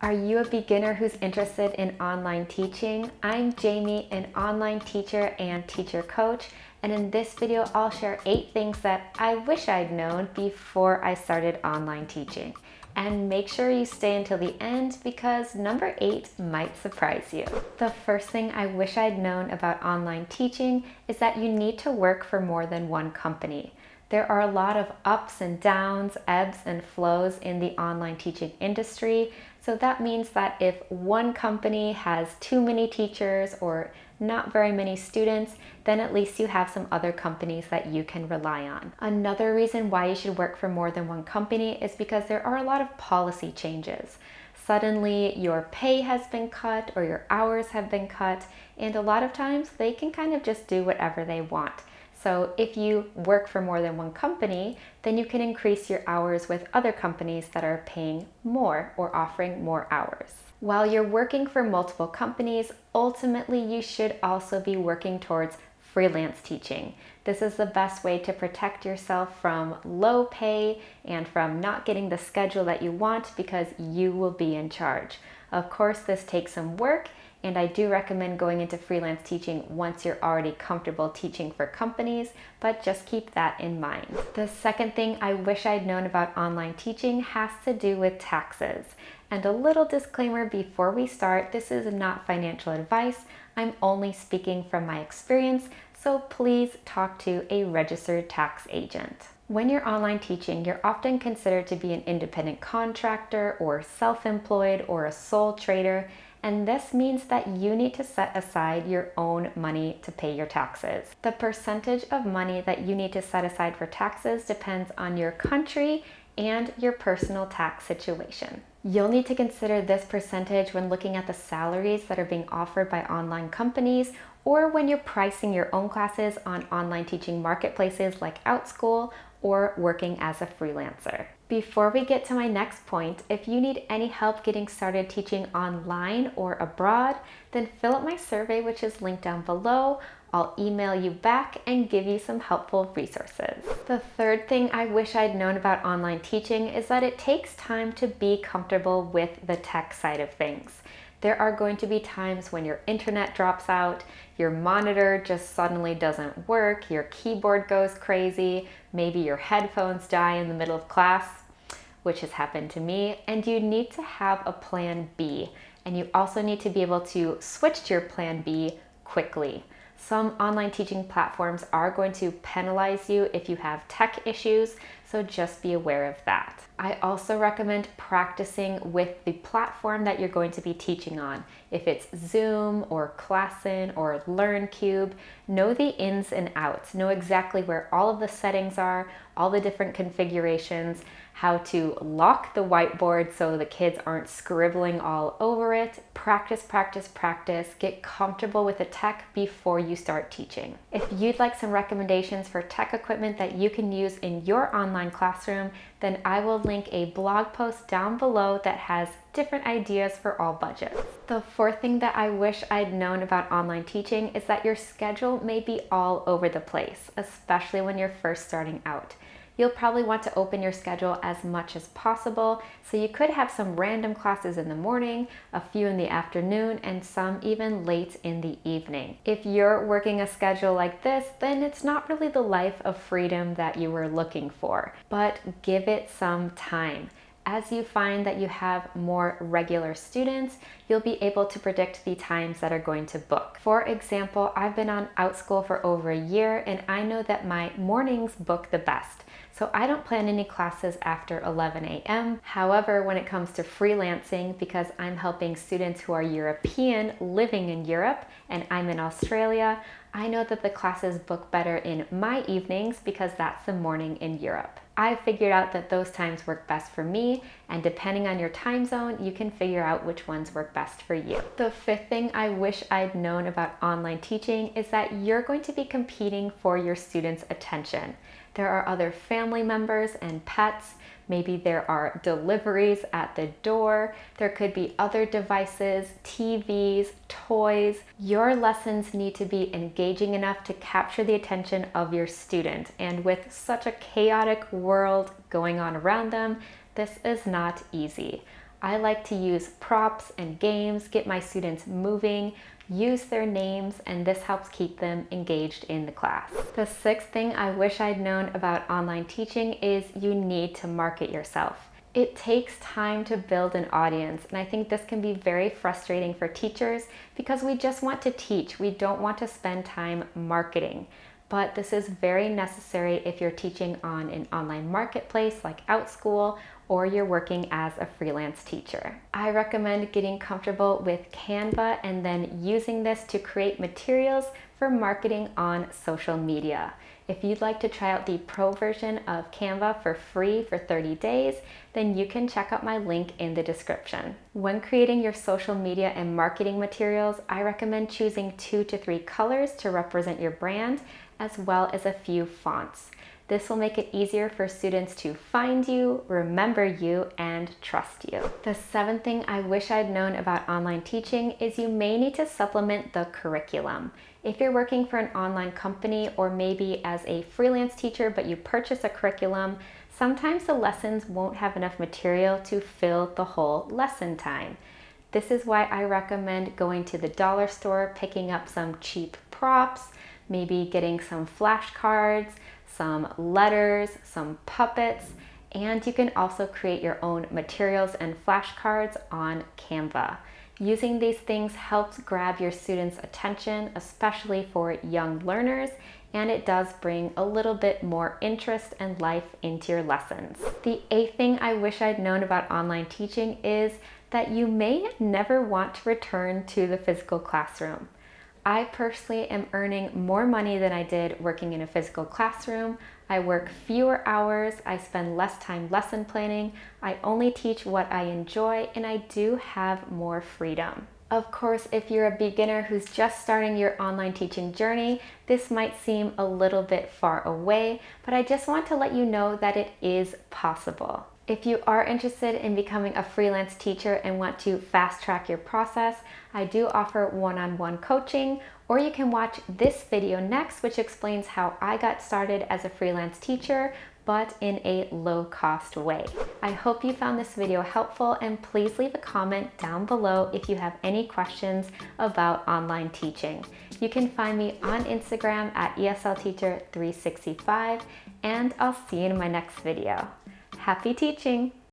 Are you a beginner who's interested in online teaching? I'm Jamie, an online teacher and teacher coach, and in this video I'll share 8 things that I wish I'd known before I started online teaching. And make sure you stay until the end because number 8 might surprise you. The first thing I wish I'd known about online teaching is that you need to work for more than one company. There are a lot of ups and downs, ebbs and flows in the online teaching industry. So that means that if one company has too many teachers or not very many students, then at least you have some other companies that you can rely on. Another reason why you should work for more than one company is because there are a lot of policy changes. Suddenly your pay has been cut or your hours have been cut, and a lot of times they can kind of just do whatever they want. So if you work for more than one company, then you can increase your hours with other companies that are paying more or offering more hours. While you're working for multiple companies, ultimately you should also be working towards freelance teaching. This is the best way to protect yourself from low pay and from not getting the schedule that you want because you will be in charge. Of course, this takes some work, and I do recommend going into freelance teaching once you're already comfortable teaching for companies, but just keep that in mind. The second thing I wish I'd known about online teaching has to do with taxes. And a little disclaimer before we start, this is not financial advice. I'm only speaking from my experience, so please talk to a registered tax agent. When you're online teaching, you're often considered to be an independent contractor or self-employed or a sole trader, and this means that you need to set aside your own money to pay your taxes. The percentage of money that you need to set aside for taxes depends on your country and your personal tax situation. You'll need to consider this percentage when looking at the salaries that are being offered by online companies or when you're pricing your own classes on online teaching marketplaces like Outschool or working as a freelancer. Before we get to my next point, if you need any help getting started teaching online or abroad, then fill out my survey, which is linked down below. I'll email you back and give you some helpful resources. The third thing I wish I'd known about online teaching is that it takes time to be comfortable with the tech side of things. There are going to be times when your internet drops out, your monitor just suddenly doesn't work, your keyboard goes crazy, maybe your headphones die in the middle of class, which has happened to me, and you need to have a plan B. And you also need to be able to switch to your plan B quickly. Some online teaching platforms are going to penalize you if you have tech issues, so just be aware of that. I also recommend practicing with the platform that you're going to be teaching on. If it's Zoom or Classin or LearnCube, know the ins and outs. Know exactly where all of the settings are, all the different configurations, how to lock the whiteboard so the kids aren't scribbling all over it. Practice, practice, practice. Get comfortable with the tech before you start teaching. If you'd like some recommendations for tech equipment that you can use in your online classroom, then I will link a blog post down below that has different ideas for all budgets. The fourth thing that I wish I'd known about online teaching is that your schedule may be all over the place, especially when you're first starting out. You'll probably want to open your schedule as much as possible, so you could have some random classes in the morning, a few in the afternoon, and some even late in the evening. If you're working a schedule like this, then it's not really the life of freedom that you were looking for, but give it some time. As you find that you have more regular students, you'll be able to predict the times that are going to book. For example, I've been on Outschool for over a year, and I know that my mornings book the best. So I don't plan any classes after 11 a.m. However, when it comes to freelancing, because I'm helping students who are European living in Europe and I'm in Australia, I know that the classes book better in my evenings because that's the morning in Europe. I figured out that those times work best for me, and depending on your time zone, you can figure out which ones work best for you. The fifth thing I wish I'd known about online teaching is that you're going to be competing for your students' attention. There are other family members and pets. Maybe there are deliveries at the door. There could be other devices, TVs, toys. Your lessons need to be engaging enough to capture the attention of your student. And with such a chaotic world going on around them, this is not easy. I like to use props and games, get my students moving, use their names, and this helps keep them engaged in the class. The sixth thing I wish I'd known about online teaching is you need to market yourself. It takes time to build an audience, and I think this can be very frustrating for teachers because we just want to teach. We don't want to spend time marketing. But this is very necessary if you're teaching on an online marketplace like Outschool or you're working as a freelance teacher. I recommend getting comfortable with Canva and then using this to create materials for marketing on social media. If you'd like to try out the pro version of Canva for free for 30 days, then you can check out my link in the description. When creating your social media and marketing materials, I recommend choosing 2 to 3 colors to represent your brand, as well as a few fonts. This will make it easier for students to find you, remember you, and trust you. The seventh thing I wish I'd known about online teaching is you may need to supplement the curriculum. If you're working for an online company or maybe as a freelance teacher but you purchase a curriculum, sometimes the lessons won't have enough material to fill the whole lesson time. This is why I recommend going to the dollar store, picking up some cheap props, maybe getting some flashcards, some letters, some puppets, and you can also create your own materials and flashcards on Canva. Using these things helps grab your students' attention, especially for young learners, and it does bring a little bit more interest and life into your lessons. The eighth thing I wish I'd known about online teaching is that you may never want to return to the physical classroom. I personally am earning more money than I did working in a physical classroom. I work fewer hours, I spend less time lesson planning, I only teach what I enjoy, and I do have more freedom. Of course, if you're a beginner who's just starting your online teaching journey, this might seem a little bit far away, but I just want to let you know that it is possible. If you are interested in becoming a freelance teacher and want to fast track your process, I do offer one-on-one coaching, or you can watch this video next, which explains how I got started as a freelance teacher, but in a low-cost way. I hope you found this video helpful, and please leave a comment down below if you have any questions about online teaching. You can find me on Instagram at ESLTeacher365, and I'll see you in my next video. Happy teaching!